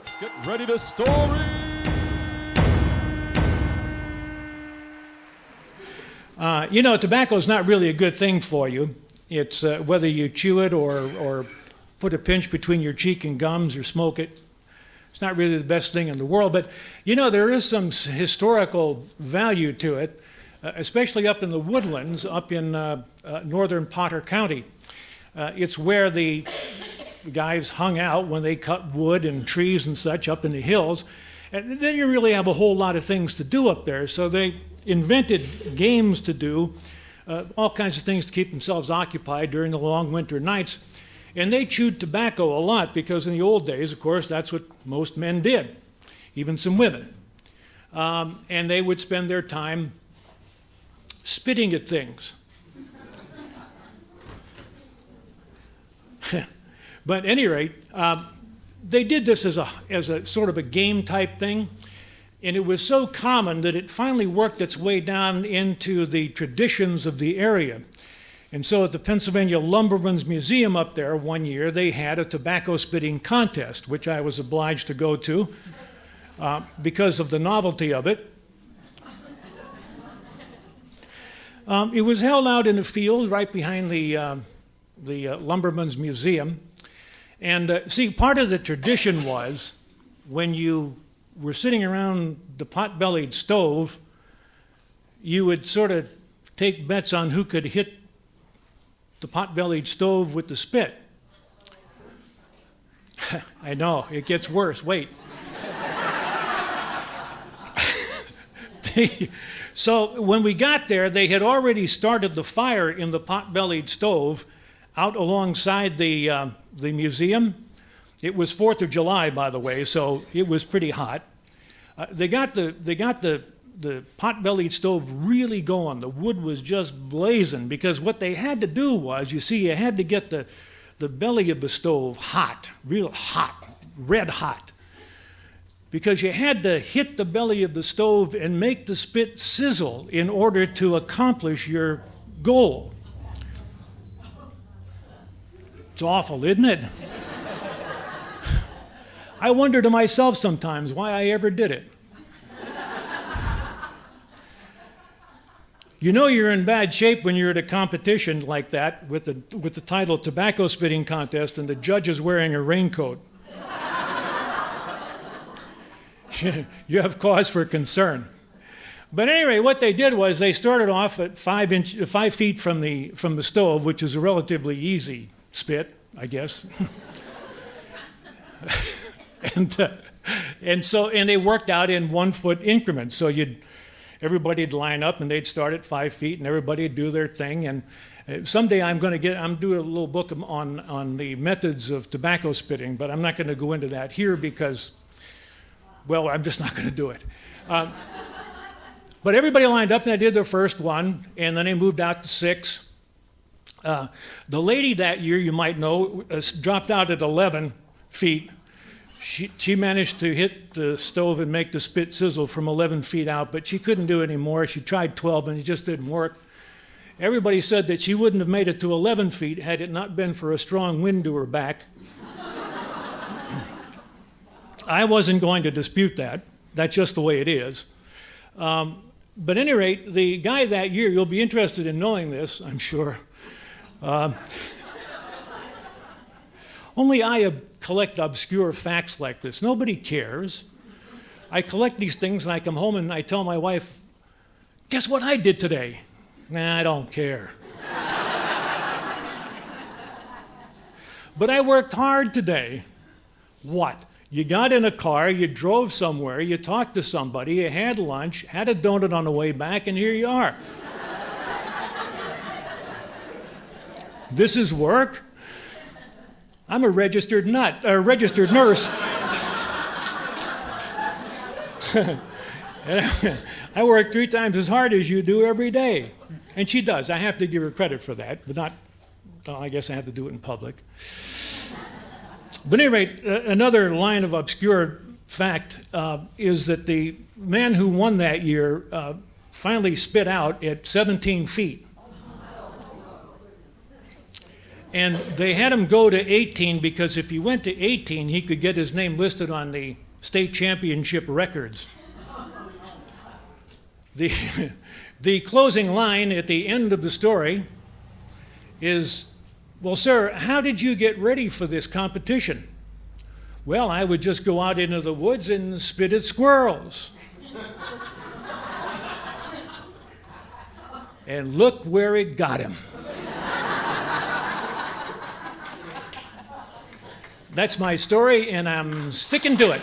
Let's get ready to story. Tobacco is not really a good thing for you. It's whether you chew it or put a pinch between your cheek and gums or smoke it. It's not really the best thing in the world, but there is some historical value to it, especially up in the woodlands, up in northern Potter County. It's where the guys hung out when they cut wood and trees and such up in the hills. And then you really have a whole lot of things to do up there. So they invented games to do, all kinds of things to keep themselves occupied during the long winter nights. And they chewed tobacco a lot because in the old days, of course, that's what most men did, even some women. And they would spend their time spitting at things. But at any rate, they did this as a sort of a game type thing, and it was so common that it finally worked its way down into the traditions of the area. And so at the Pennsylvania Lumbermen's Museum up there one year, they had a tobacco spitting contest, which I was obliged to go to because of the novelty of it. It was held out in a field right behind the Lumbermen's Museum. And part of the tradition was when you were sitting around the pot-bellied stove, you would sort of take bets on who could hit the pot-bellied stove with the spit. I know, it gets worse. Wait. So when we got there, they had already started the fire in the pot-bellied stove out alongside the museum. It was 4th of July, by the way, so it was pretty hot. They got the pot-bellied stove really going. The wood was just blazing because what they had to do was, you had to get the belly of the stove hot, real hot, red hot, because you had to hit the belly of the stove and make the spit sizzle in order to accomplish your goal. It's awful, isn't it? I wonder to myself sometimes why I ever did it. You're in bad shape when you're at a competition like that with the title Tobacco Spitting Contest and the judge is wearing a raincoat. You have cause for concern. But anyway, what they did was they started off at 5 feet from the stove, which is a relatively easy spit, I guess. and they worked out in 1 foot increments. So everybody'd line up and they'd start at 5 feet and everybody'd do their thing. And someday I'm doing a little book on the methods of tobacco spitting, but I'm not going to go into that here because, well, I'm just not going to do it. But everybody lined up and they did their first one, and then they moved out to 6. The lady that year, you might know, dropped out at 11 feet. She managed to hit the stove and make the spit sizzle from 11 feet out, but she couldn't do it anymore. She tried 12 and it just didn't work. Everybody said that she wouldn't have made it to 11 feet had it not been for a strong wind to her back. I wasn't going to dispute that. That's just the way it is. But at any rate, the guy that year, you'll be interested in knowing this, I'm sure. Only I collect obscure facts like this. Nobody cares. I collect these things and I come home and I tell my wife, guess what I did today? Nah, I don't care. But I worked hard today. What? You got in a car, you drove somewhere, you talked to somebody, you had lunch, had a donut on the way back, and here you are. This is work? I'm a registered nurse. I work 3 times as hard as you do every day. And she does. I have to give her credit for that, but not, I guess I have to do it in public. But at any rate, another line of obscure fact is that the man who won that year finally spit out at 17 feet. And they had him go to 18 because if he went to 18, he could get his name listed on the state championship records. The closing line at the end of the story is, "Well, sir, how did you get ready for this competition?" "Well, I would just go out into the woods and spit at squirrels." And look where it got him. That's my story, and I'm sticking to it.